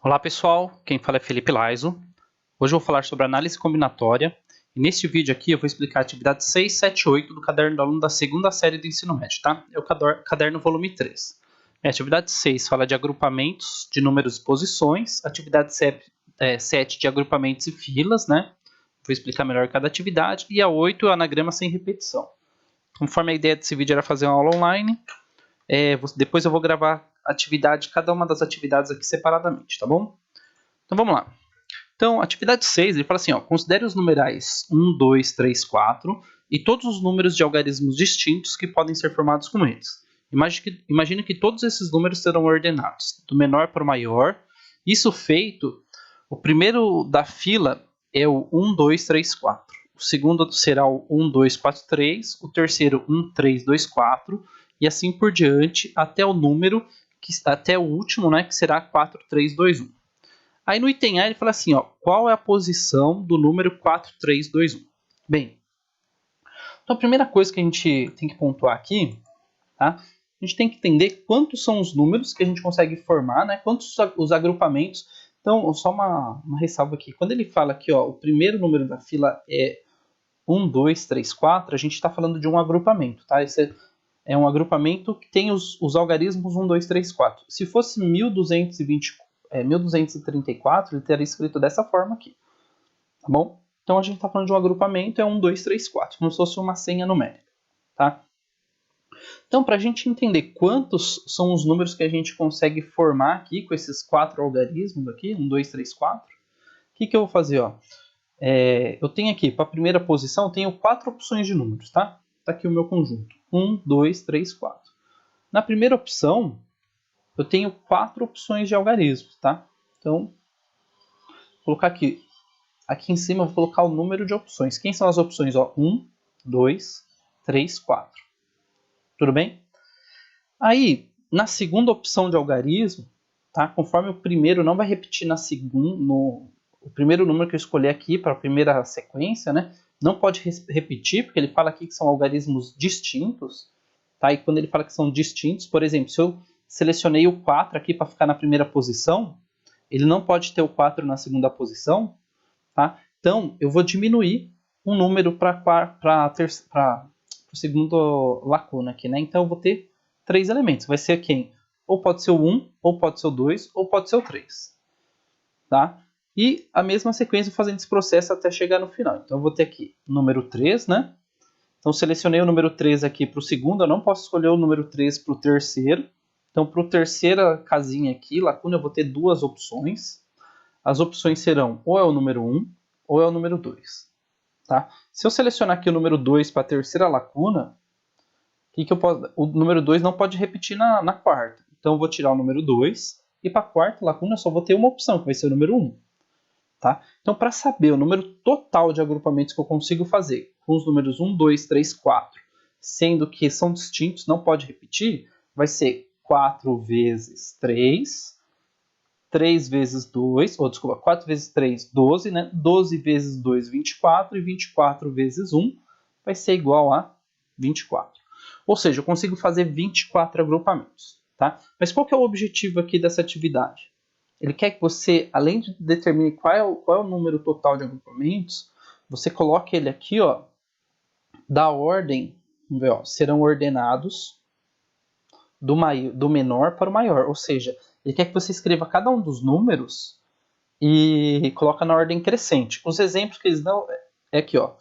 Olá pessoal, quem fala é Felipe Laiso. Hoje eu vou falar sobre análise combinatória e neste vídeo aqui eu vou explicar a atividade 6, 7 e 8 do caderno do aluno da segunda série do ensino médio, tá? É o caderno volume 3. A atividade 6 fala de agrupamentos de números e posições, atividade 7 de agrupamentos e filas, né? Vou explicar melhor cada atividade, e a 8 é anagrama sem repetição. Conforme a ideia desse vídeo era fazer uma aula online, depois eu vou gravar cada uma das atividades aqui separadamente, tá bom? Então vamos lá. Então, atividade 6, ele fala assim, ó, considere os numerais 1, 2, 3, 4 e todos os números de algarismos distintos que podem ser formados com eles. Imagine que todos esses números serão ordenados, do menor para o maior. Isso feito, o primeiro da fila é o 1, 2, 3, 4. O segundo será o 1, 2, 4, 3. O terceiro, 1, 3, 2, 4. E assim por diante, até o até o último, né, que será 4, 3, 2, 1. Aí no item A ele fala assim, ó, qual é a posição do número 4321? Bem, então a primeira coisa que a gente tem que pontuar aqui, tá? A gente tem que entender quantos são os números que a gente consegue formar, né? Quantos os agrupamentos. Então, só uma ressalva aqui. Quando ele fala aqui, ó, o primeiro número da fila é 1, 2, 3, 4, a gente está falando de um agrupamento, tá? Esse é um agrupamento que tem os algarismos 1, 2, 3, 4. Se fosse 1234, ele teria escrito dessa forma aqui, tá bom? Então a gente está falando de um agrupamento, é 1, 2, 3, 4, como se fosse uma senha numérica, tá? Então, para a gente entender quantos são os números que a gente consegue formar aqui com esses 4 algarismos aqui, 1, 2, 3, 4, o que eu vou fazer? Ó? Eu tenho aqui, para a primeira posição, eu tenho 4 opções de números, tá? Está aqui o meu conjunto, 1, 2, 3, 4. Na primeira opção, eu tenho 4 opções de algarismos, tá? Então, vou colocar aqui em cima eu vou colocar o número de opções. Quem são as opções? Ó, 1, 2, 3, 4. Tudo bem? Aí, na segunda opção de algarismo, tá? Conforme o primeiro não vai repetir na segunda, o primeiro número que eu escolher aqui para a primeira sequência, né? Não pode repetir, porque ele fala aqui que são algarismos distintos, tá? E quando ele fala que são distintos, por exemplo, se eu selecionei o 4 aqui para ficar na primeira posição, ele não pode ter o 4 na segunda posição, tá? Então, eu vou diminuir um número para o segundo lacuna aqui, né? Então, eu vou ter 3 elementos. Vai ser quem? Ou pode ser o 1, ou pode ser o 2, ou pode ser o 3. Tá? E a mesma sequência fazendo esse processo até chegar no final. Então, eu vou ter aqui o número 3, né? Então, selecionei o número 3 aqui para o segundo. Eu não posso escolher o número 3 para o terceiro. Então, para a terceira casinha aqui, lacuna, eu vou ter 2 opções. As opções serão ou é o número 1 ou é o número 2. Tá? Se eu selecionar aqui o número 2 para a terceira lacuna, o número 2 não pode repetir na quarta. Então eu vou tirar o número 2 e para a quarta lacuna eu só vou ter uma opção, que vai ser o número 1. Tá? Então, para saber o número total de agrupamentos que eu consigo fazer com os números 1, 2, 3, 4, sendo que são distintos, não pode repetir, vai ser 4 vezes 3, 3 vezes 2, ou desculpa, 4 vezes 3, 12, né? 12 vezes 2, 24, e 24 vezes 1 vai ser igual a 24. Ou seja, eu consigo fazer 24 agrupamentos, tá? Mas qual que é o objetivo aqui dessa atividade? Ele quer que você, além de determinar qual é o número total de agrupamentos, você coloque ele aqui, ó, da ordem, vamos ver, ó, serão ordenados do menor para o maior, ou seja, ele quer que você escreva cada um dos números e coloca na ordem crescente. Os exemplos que eles dão é aqui, ó.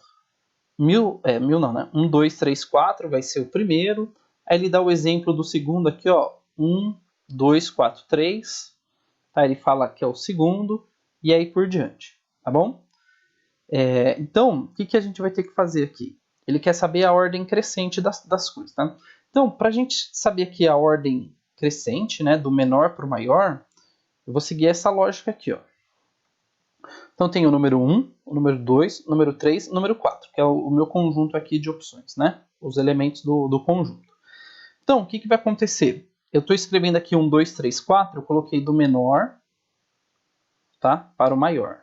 Mil não, né? 1, 2, 3, 4 vai ser o primeiro. Aí ele dá o exemplo do segundo aqui, ó. 1, 2, 4, 3. Tá? Ele fala que é o segundo. E aí por diante. Tá bom? Então, o que a gente vai ter que fazer aqui? Ele quer saber a ordem crescente das coisas, tá? Então, para a gente saber aqui a ordem crescente, né, do menor para o maior, eu vou seguir essa lógica aqui, ó. Então tem o número 1, o número 2, o número 3 e o número 4, que é o meu conjunto aqui de opções, né? Os elementos do conjunto. Então, o que vai acontecer? Eu estou escrevendo aqui 1, 2, 3, 4, eu coloquei do menor, tá, para o maior.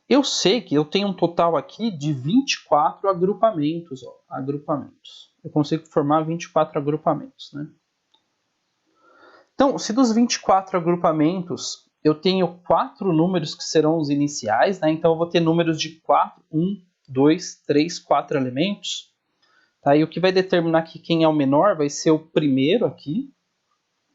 Eu sei que eu tenho um total aqui de 24 agrupamentos, ó, agrupamentos. Eu consigo formar 24 agrupamentos, né? Então, se dos 24 agrupamentos eu tenho 4 números que serão os iniciais, né? Então eu vou ter números de 4, 1, 2, 3, 4 elementos. Tá? E o que vai determinar aqui quem é o menor vai ser o primeiro aqui,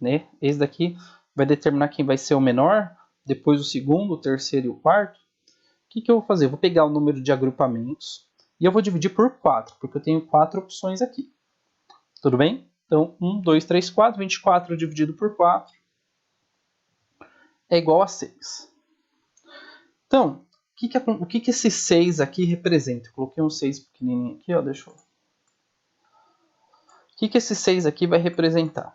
né? Esse daqui vai determinar quem vai ser o menor, depois o segundo, o terceiro e o quarto. O que eu vou fazer? Eu vou pegar o número de agrupamentos e eu vou dividir por 4, porque eu tenho 4 opções aqui. Tudo bem? Então, 1, 2, 3, 4. 24 dividido por 4 é igual a 6. Então, o que esse 6 aqui representa? Eu coloquei um 6 pequenininho aqui, ó, deixa eu... O que esse 6 aqui vai representar?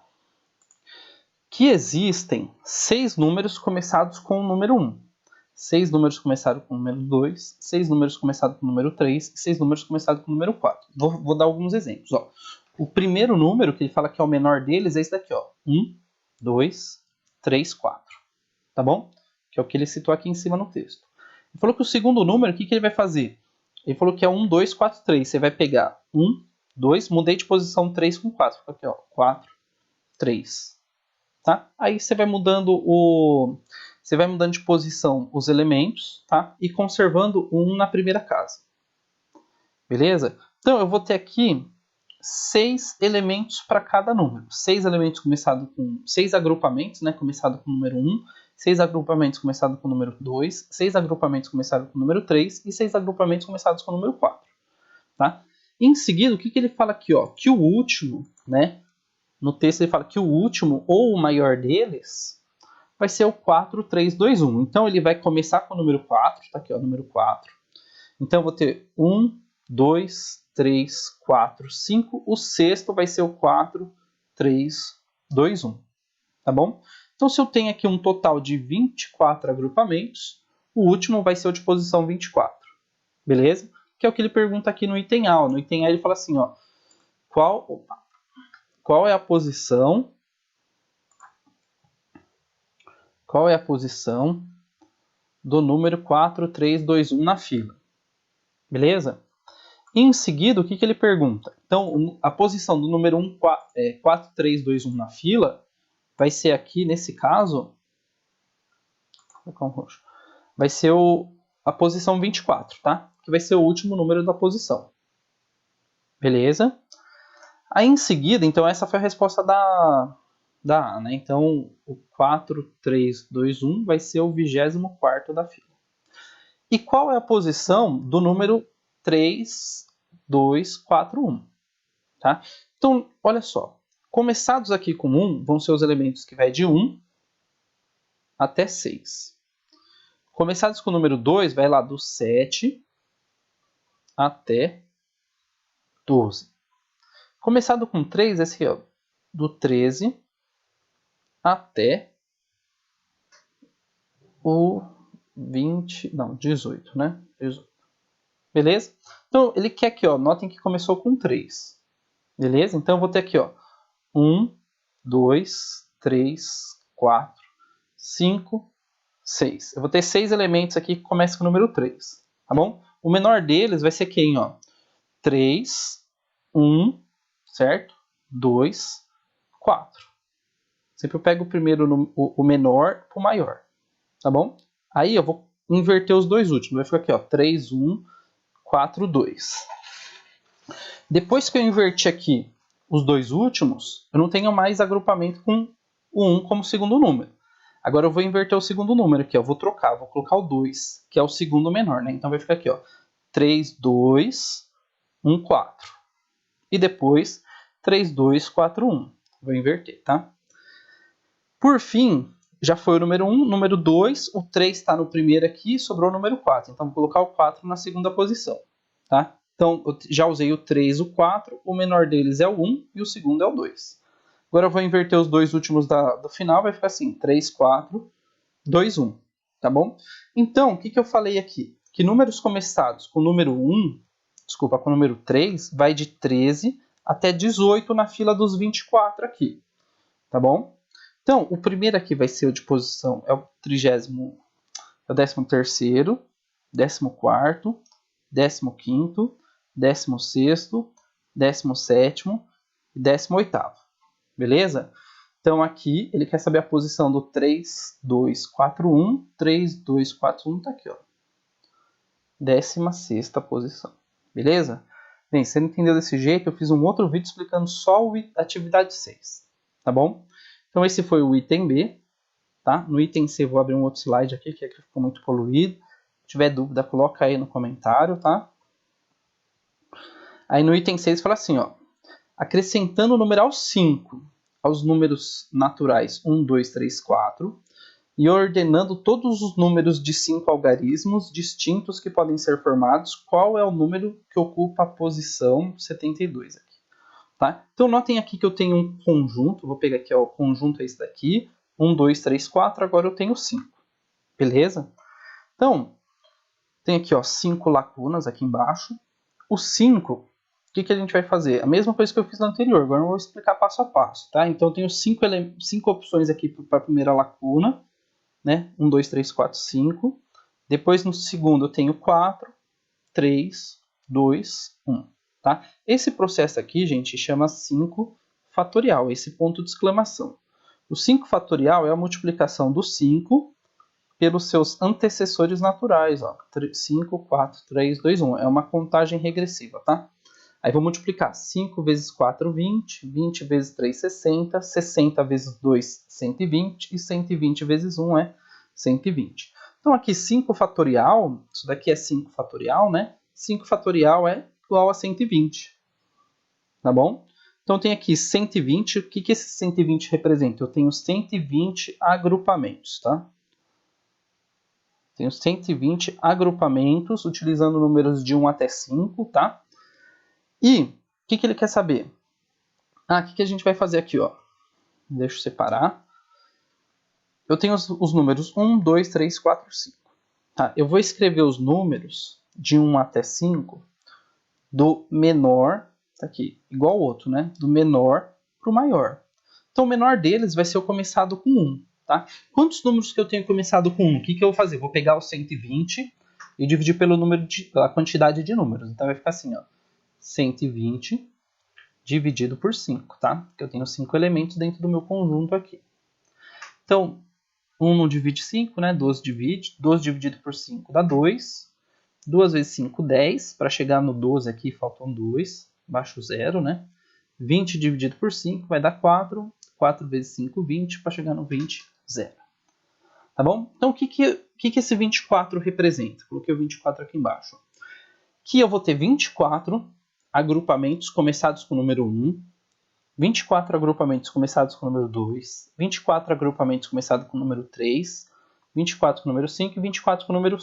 Que existem 6 números começados com o número 1. 6 números começados com o número 2, 6 números começados com o número 3 e 6 números começados com o número 4. Vou dar alguns exemplos. Ó. O primeiro número, que ele fala que é o menor deles, é esse daqui. Ó. 1, 2, 3, 4. Tá bom? Que é o que ele citou aqui em cima no texto. Ele falou que o segundo número, o que ele vai fazer? Ele falou que é 1, 2, 4, 3. Você vai pegar 1, 2, mudei de posição 3 com 4. Aqui, ó, 4, 3. Tá? Aí você vai mudando de posição os elementos, tá? E conservando um na primeira casa. Beleza? Então eu vou ter aqui 6 elementos para cada número. 6 elementos começados com 6 agrupamentos, né? Começado com o número 1, 6 agrupamentos começados com o número 2, 6 agrupamentos começados com o número 3 e 6 agrupamentos começados com o número 4. Tá? Em seguida, o que ele fala aqui? Ó? Que o último, né? No texto ele fala que o último ou o maior deles vai ser o 4, 3, 2, 1. Então ele vai começar com o número 4, tá aqui, ó, número 4. Então eu vou ter 1, 2, 3, 4, 5. O sexto vai ser o 4, 3, 2, 1. Tá bom? Então se eu tenho aqui um total de 24 agrupamentos, o último vai ser o de posição 24. Beleza? Que é o que ele pergunta aqui no item A. No item A ele fala assim, ó, qual é a posição do número 4, 3, 2, 1 na fila. Beleza? E em seguida, o que ele pergunta? Então, a posição do número 1, 4, 3, 2, 1 na fila vai ser aqui, nesse caso, vai ser a posição 24, tá? Que vai ser o último número da posição. Beleza? Aí em seguida, então essa foi a resposta da A, né? Então o 4, 3, 2, 1 vai ser o 24º da fila. E qual é a posição do número 3, 2, 4, 1? Tá? Então, olha só. Começados aqui com 1 vão ser os elementos que vai de 1 até 6. Começados com o número 2 vai lá do 7 até 12. Começado com 3, esse aqui, ó, do 13 até o 18, né? 18. Beleza? Então, ele quer aqui, ó, notem que começou com 3. Beleza? Então, eu vou ter aqui, ó, 1, 2, 3, 4, 5, 6. Eu vou ter 6 elementos aqui que começam com o número 3. Tá bom? O menor deles vai ser quem, ó? 3, 1, certo? 2, 4. Sempre eu pego o primeiro, o menor para o maior. Tá bom? Aí eu vou inverter os dois últimos. Vai ficar aqui, ó, 3, 1, 4, 2. Depois que eu inverti aqui os dois últimos, eu não tenho mais agrupamento com o 1 como segundo número. Agora eu vou inverter o segundo número aqui, ó. Vou trocar, vou colocar o 2, que é o segundo menor, né? Então vai ficar aqui, ó, 3, 2, 1, 4. E depois 3, 2, 4, 1. Vou inverter, tá? Por fim, já foi o número 1, número 2, o 3 está no primeiro aqui, sobrou o número 4. Então, vou colocar o 4 na segunda posição. Tá? Então, eu já usei o 3 e o 4, o menor deles é o 1 e o segundo é o 2. Agora eu vou inverter os dois últimos do final, vai ficar assim, 3, 4, 2, 1. Tá bom? Então, o que eu falei aqui? Que números começados com o número 1, com o número 3, vai de 13 até 18 na fila dos 24 aqui. Tá bom? Então, o primeiro aqui vai ser o de posição, é o 13º, 14º, 14º, 15º, 16º, 17º e 18º. Beleza? Então aqui ele quer saber a posição do 3, 2, 4, 1. 3, 2, 4, 1 tá aqui, ó. 16ª posição. Beleza? Bem, se você não entendeu desse jeito, eu fiz um outro vídeo explicando só a atividade 6. Tá bom? Então esse foi o item B. Tá? No item C eu vou abrir um outro slide aqui, que aqui ficou muito poluído. Se tiver dúvida, coloca aí no comentário, tá? Aí no item 6 fala assim, ó. Acrescentando o numeral 5 aos números naturais 1, 2, 3, 4 e ordenando todos os números de 5 algarismos distintos que podem ser formados, qual é o número que ocupa a posição 72 aqui, tá? Então notem aqui que eu tenho um conjunto, vou pegar aqui, ó, o conjunto é esse daqui, 1, 2, 3, 4, agora eu tenho 5, beleza? Então, tem aqui, ó, 5 lacunas aqui embaixo. O 5, o que a gente vai fazer? A mesma coisa que eu fiz no anterior, agora eu vou explicar passo a passo, tá? Então eu tenho 5 opções aqui para a primeira lacuna, né? 1, 2, 3, 4, 5. Depois no segundo eu tenho 4, 3, 2, 1. Tá? Esse processo aqui, gente, chama 5 fatorial, esse ponto de exclamação. O 5 fatorial é a multiplicação do 5 pelos seus antecessores naturais. Ó. 5, 4, 3, 2, 1. É uma contagem regressiva, tá? Aí vou multiplicar 5 vezes 4, 20. 20 vezes 3, 60. 60 vezes 2, 120. E 120 vezes 1 é 120. Então aqui 5 fatorial, isso daqui é 5 fatorial, né? 5 fatorial é igual a 120. Tá bom? Então tem aqui 120. O que esse 120 representa? Eu tenho 120 agrupamentos, tá? Tenho 120 agrupamentos, utilizando números de 1 até 5, tá? E o que ele quer saber? O que a gente vai fazer aqui, ó? Deixa eu separar. Eu tenho os números 1, 2, 3, 4, 5. Tá? Eu vou escrever os números de 1 até 5 do menor, tá aqui, igual ao outro, né? Do menor para o maior. Então o menor deles vai ser o começado com 1. Tá? Quantos números que eu tenho começado com 1? O que eu vou fazer? Vou pegar os 120 e dividir pela quantidade de números. Então vai ficar assim, ó, 120 dividido por 5, tá? Porque eu tenho 5 elementos dentro do meu conjunto aqui. Então, 1 não divide 5, né? 12 divide. 12 dividido por 5 dá 2. 2 vezes 5, 10. Para chegar no 12 aqui, faltam 2. Baixo 0, né? 20 dividido por 5 vai dar 4. 4 vezes 5, 20. Para chegar no 20, 0. Tá bom? Então, o que esse 24 representa? Coloquei o 24 aqui embaixo. Que eu vou ter 24 agrupamentos começados com o número 1, 24 agrupamentos começados com o número 2, 24 agrupamentos começados com o número 3, 24 com o número 5 e 24 com o número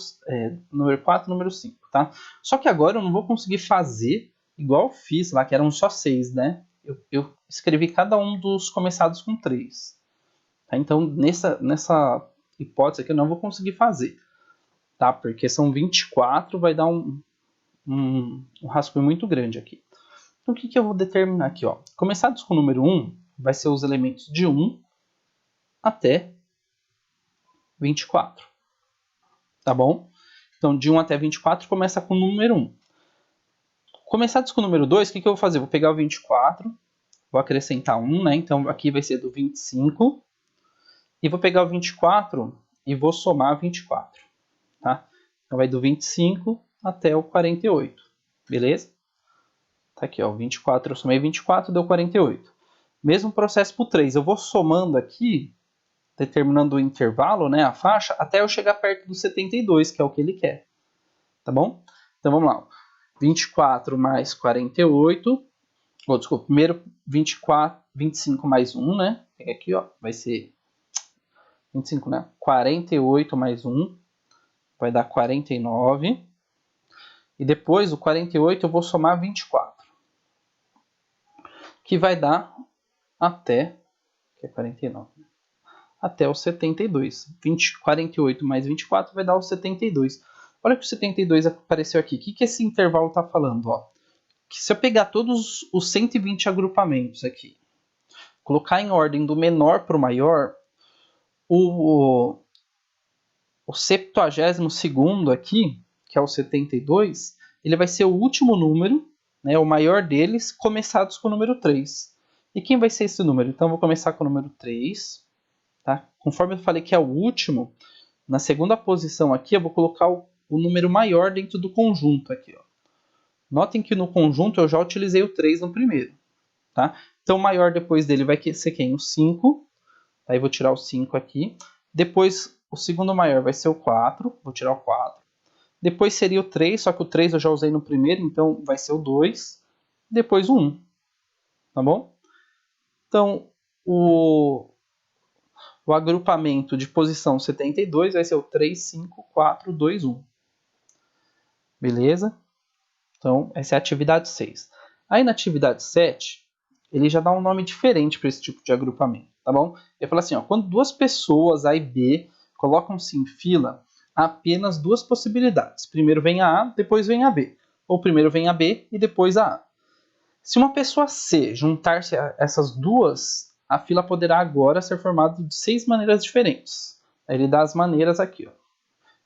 4 e número 5, tá? Só que agora eu não vou conseguir fazer igual eu fiz lá, que eram só 6, né? Eu escrevi cada um dos começados com 3. Tá? Então, nessa hipótese aqui eu não vou conseguir fazer, tá? Porque são 24, vai dar um rascunho muito grande aqui. Então, o que eu vou determinar aqui? Ó? Começados com o número 1, vai ser os elementos de 1 até 24. Tá bom? Então, de 1 até 24 começa com o número 1. Começados com o número 2, o que eu vou fazer? Vou pegar o 24, vou acrescentar 1, né? Então, aqui vai ser do 25. E vou pegar o 24 e vou somar 24. Tá? Então, vai do 25 até o 48. Beleza? Tá aqui, ó, 24, eu somei 24, deu 48. Mesmo processo para o 3, eu vou somando aqui, determinando o intervalo, né, a faixa, até eu chegar perto do 72, que é o que ele quer. Tá bom? Então vamos lá. 24 mais 48. Desculpa, primeiro 25 mais 1, né? Pega aqui, ó, vai ser 25, né? 48 mais 1 vai dar 49. E depois o 48 eu vou somar 24. Que vai dar até, que é 49, né? Até o 72. 48 mais 24 vai dar o 72. Olha que o 72 apareceu aqui. O que esse intervalo está falando? Ó? Que se eu pegar todos os 120 agrupamentos aqui, colocar em ordem do menor para o maior, o 72º aqui, que é o 72, ele vai ser o último número, né, o maior deles, começados com o número 3. E quem vai ser esse número? Então, eu vou começar com o número 3. Tá? Conforme eu falei que é o último, na segunda posição aqui, eu vou colocar o número maior dentro do conjunto aqui. Ó. Notem que no conjunto eu já utilizei o 3 no primeiro. Tá? Então, o maior depois dele vai ser quem? O 5. Aí vou tirar o 5 aqui. Depois, o segundo maior vai ser o 4. Vou tirar o 4. Depois seria o 3, só que o 3 eu já usei no primeiro, então vai ser o 2. Depois o 1. Tá bom? Então, o agrupamento de posição 72 vai ser o 3, 5, 4, 2, 1. Beleza? Então, essa é a atividade 6. Aí na atividade 7, ele já dá um nome diferente para esse tipo de agrupamento, tá bom? Ele fala assim, ó, quando duas pessoas, A e B, colocam-se em fila, há apenas duas possibilidades. Primeiro vem a A, depois vem a B. Ou primeiro vem a B e depois a A. Se uma pessoa C juntar-se a essas duas, a fila poderá agora ser formada de 6 maneiras diferentes. Aí ele dá as maneiras aqui, ó.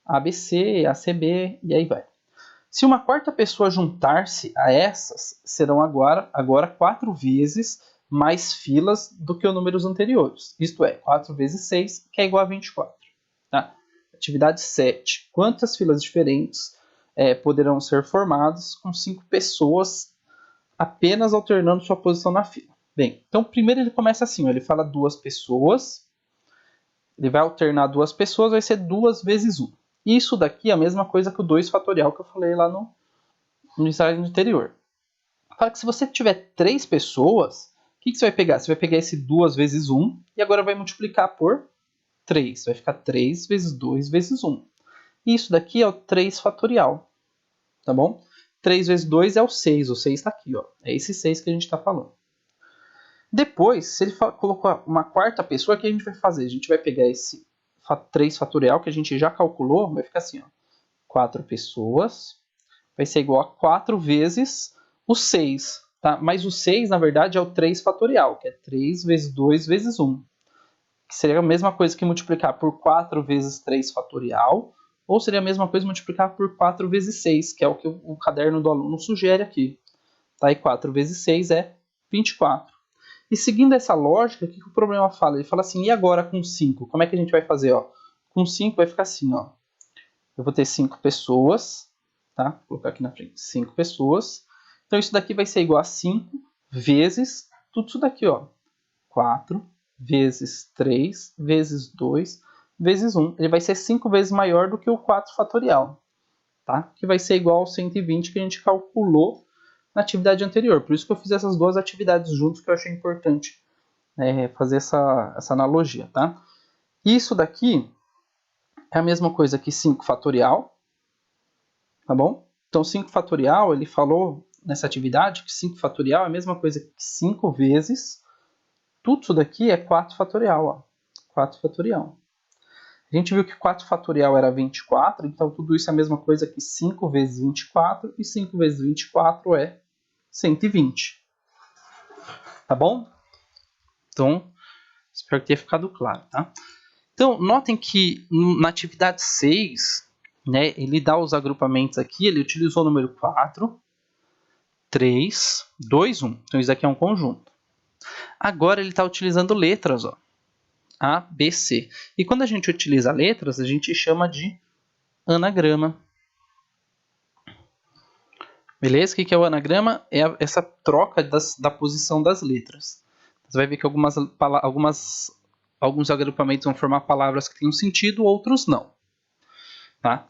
ABC, ACB e aí vai. Se uma quarta pessoa juntar-se a essas, serão agora 4 vezes mais filas do que os números anteriores. Isto é, 4 vezes 6, que é igual a 24. Tá? Atividade 7. Quantas filas diferentes poderão ser formadas com 5 pessoas apenas alternando sua posição na fila? Bem, então primeiro ele começa assim, ó, ele fala 2 pessoas, ele vai alternar 2 pessoas, vai ser 2 vezes 1. Isso daqui é a mesma coisa que o 2 fatorial que eu falei lá no slide anterior. Fala que se você tiver 3 pessoas, o que você vai pegar? Você vai pegar esse 2 vezes 1 e agora vai multiplicar por 3. Vai ficar 3 vezes 2 vezes 1. Isso daqui é o 3 fatorial. Tá bom? 3 vezes 2 é o 6. O 6 está aqui. Ó. É esse 6 que a gente está falando. Depois, se ele colocou uma quarta pessoa, o que a gente vai fazer? A gente vai pegar esse 3 fatorial que a gente já calculou, vai ficar assim, ó. 4 pessoas vai ser igual a 4 vezes o 6. Tá? Mas o 6, na verdade, é o 3 fatorial, que é 3 vezes 2 vezes 1. Que seria a mesma coisa que multiplicar por 4 vezes 3 fatorial, ou seria a mesma coisa multiplicar por 4 vezes 6, que é o que o caderno do aluno sugere aqui. Tá? E 4 vezes 6 é 24. E seguindo essa lógica, o que o problema fala? Ele fala assim, e agora com 5? Como é que a gente vai fazer? Ó? Com 5 vai ficar assim, ó. Eu vou ter 5 pessoas, tá? Vou colocar aqui na frente, 5 pessoas. Então isso daqui vai ser igual a 5 vezes tudo isso daqui, ó. 4 vezes 3 vezes 2 vezes 1. Ele vai ser 5 vezes maior do que o 4 fatorial, tá? Que vai ser igual ao 120 que a gente calculou na atividade anterior. Por isso que eu fiz essas duas atividades juntos, que eu achei importante fazer essa analogia, tá? Isso daqui é a mesma coisa que 5 fatorial, tá bom? Então 5 fatorial, ele falou nessa atividade que 5 fatorial é a mesma coisa que 5 vezes, tudo isso daqui é 4 fatorial, ó. 4 fatorial. A gente viu que 4 fatorial era 24, então tudo isso é a mesma coisa que 5 vezes 24, e 5 vezes 24 é 120. Tá bom? Então, espero que tenha ficado claro, tá? Então, notem que na atividade 6, né, ele dá os agrupamentos aqui, ele utilizou o número 4, 3, 2, 1. Então, isso aqui é um conjunto. Agora, ele está utilizando letras, ó. A, B, C. E quando a gente utiliza letras, a gente chama de anagrama. Beleza? O que é o anagrama? É essa troca da posição das letras. Você vai ver que alguns agrupamentos vão formar palavras que têm um sentido, outros não. Tá?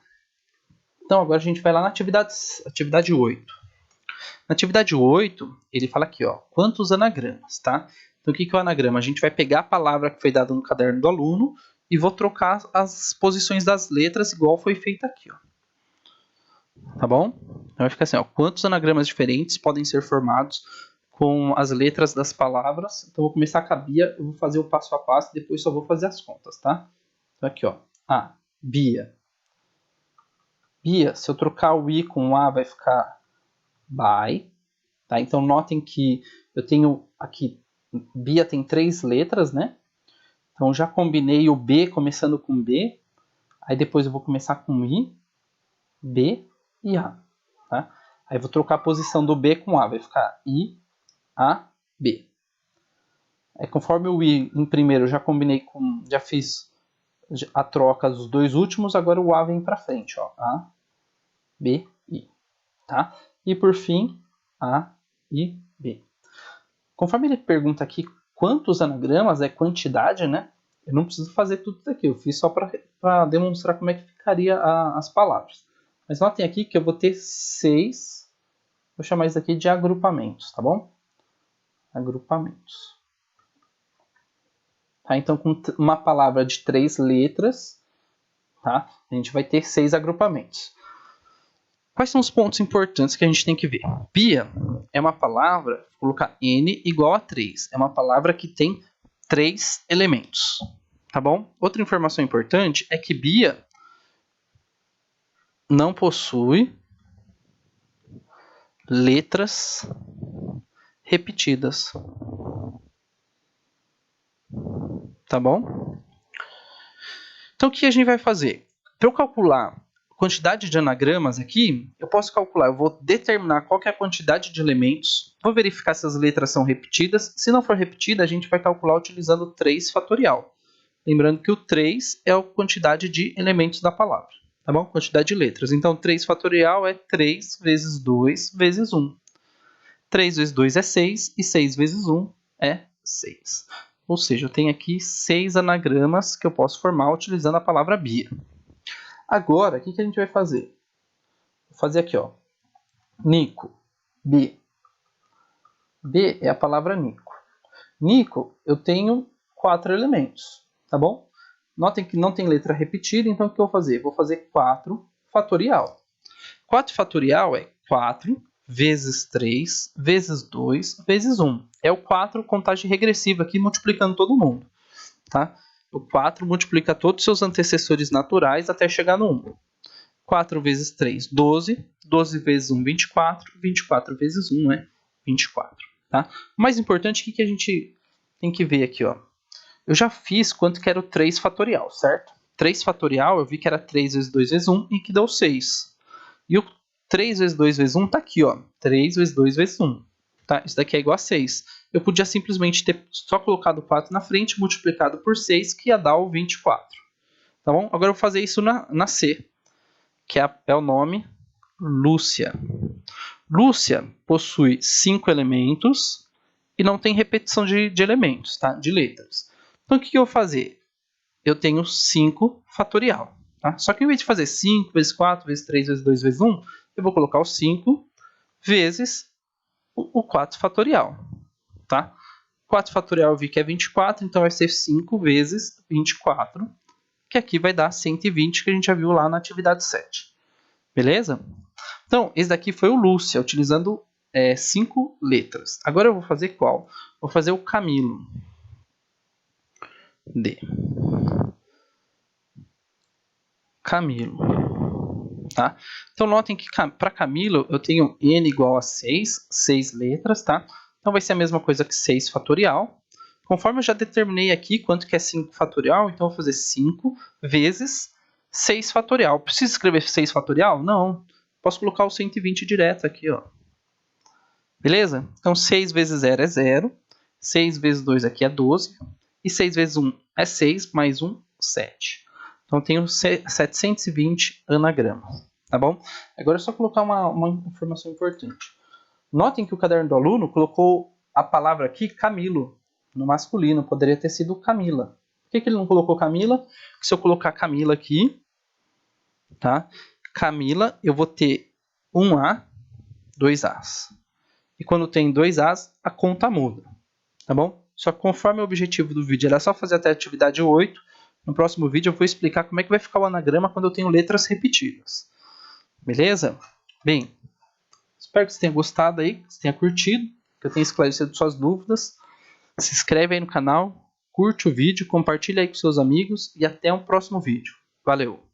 Então, agora a gente vai lá na atividade 8. Na atividade 8, ele fala aqui, ó, quantos anagramas, tá? Então, o que é o anagrama? A gente vai pegar a palavra que foi dada no caderno do aluno e vou trocar as posições das letras igual foi feito aqui, ó. Tá bom? Então, vai ficar assim, ó, quantos anagramas diferentes podem ser formados com as letras das palavras? Então, eu vou começar com a Bia, eu vou fazer o passo a passo, depois só vou fazer as contas, tá? Então, aqui, ó, A, Bia. Bia, se eu trocar o I com o A, vai ficar by. Tá? Então, notem que eu tenho aqui, Bia tem 3 letras, né? Então, já combinei o B começando com B. Aí, depois eu vou começar com I, B e A. Tá? Aí, eu vou trocar a posição do B com A. Vai ficar I, A, B. Conforme o I em primeiro eu já combinei com, já fiz a troca dos dois últimos, agora o A vem para frente, ó. A, B, I, tá? E por fim, A, I, B. Conforme ele pergunta aqui quantos anagramas, é quantidade, né? Eu não preciso fazer tudo isso aqui, eu fiz só para demonstrar como é que ficaria as palavras. Mas notem aqui que eu vou ter 6, vou chamar isso aqui de agrupamentos, tá bom? Agrupamentos. Tá? Então, com uma palavra de 3 letras, tá? A gente vai ter 6 agrupamentos. Quais são os pontos importantes que a gente tem que ver? Bia é uma palavra, vou colocar N igual a 3. É uma palavra que tem 3 elementos. Tá bom? Outra informação importante é que Bia não possui letras repetidas. Tá bom? Então, o que a gente vai fazer? Para eu calcular a quantidade de anagramas aqui, eu posso calcular, eu vou determinar qual que é a quantidade de elementos, vou verificar se as letras são repetidas. Se não for repetida, a gente vai calcular utilizando o 3 fatorial. Lembrando que o 3 é a quantidade de elementos da palavra, tá bom? Quantidade de letras. Então, 3 fatorial é 3 vezes 2 vezes 1. 3 vezes 2 é 6 e 6 vezes 1 é 6. Ou seja, eu tenho aqui 6 anagramas que eu posso formar utilizando a palavra Bia. Agora, o que a gente vai fazer? Vou fazer aqui, ó. Nico, B. B é a palavra Nico. Nico, eu tenho 4 elementos, tá bom? Notem que não tem letra repetida, então o que eu vou fazer? Vou fazer 4 fatorial. 4 fatorial é 4 vezes 3 vezes 2 vezes 1. É o 4 contagem regressiva aqui, multiplicando todo mundo. Tá? O 4 multiplica todos os seus antecessores naturais até chegar no 1. 4 vezes 3, 12. 12 vezes 1, 24. 24 vezes 1 é 24. Tá? O mais importante, o que a gente tem que ver aqui? Ó. Eu já fiz quanto que era o 3 fatorial, certo? 3 fatorial eu vi que era 3 vezes 2 vezes 1 e que deu 6. E o 3 vezes 2 vezes 1 está aqui, ó. 3 vezes 2 vezes 1. Tá? Isso daqui é igual a 6. Eu podia simplesmente ter só colocado o 4 na frente, multiplicado por 6, que ia dar o 24. Tá bom? Agora eu vou fazer isso na C, que é o nome Lúcia. Lúcia possui 5 elementos e não tem repetição de elementos, tá? De letras. Então o que eu vou fazer? Eu tenho 5 fatorial. Tá? Só que em vez de fazer 5 vezes 4 vezes 3 vezes 2 vezes 1, eu vou colocar o 5 vezes o 4 fatorial. Tá? 4 fatorial eu vi que é 24, então vai ser 5 vezes 24, que aqui vai dar 120, que a gente já viu lá na atividade 7. Beleza? Então, esse daqui foi o Lúcia, utilizando 5 letras. Agora eu vou fazer qual? Vou fazer o Camilo. D. Camilo. Tá? Então, notem que para Camilo eu tenho N igual a 6, 6 letras, tá? Então, vai ser a mesma coisa que 6 fatorial. Conforme eu já determinei aqui quanto que é 5 fatorial, então eu vou fazer 5 vezes 6 fatorial. Preciso escrever 6 fatorial? Não. Posso colocar o 120 direto aqui, ó. Beleza? Então, 6 vezes 0 é 0. 6 vezes 2 aqui é 12. E 6 vezes 1 é 6, mais 1, 7. Então, eu tenho 720 anagramas. Tá bom? Agora é só colocar uma informação importante. Notem que o caderno do aluno colocou a palavra aqui, Camilo, no masculino. Poderia ter sido Camila. Por que ele não colocou Camila? Porque se eu colocar Camila aqui, tá? Camila, eu vou ter um A, 2 As. E quando tem 2 As, a conta muda. Tá bom? Só que conforme o objetivo do vídeo era só fazer até a atividade 8, no próximo vídeo eu vou explicar como é que vai ficar o anagrama quando eu tenho letras repetidas. Beleza? Bem, espero que você tenha gostado aí, que você tenha curtido, que eu tenha esclarecido suas dúvidas. Se inscreve aí no canal, curte o vídeo, compartilha aí com seus amigos e até um próximo vídeo. Valeu!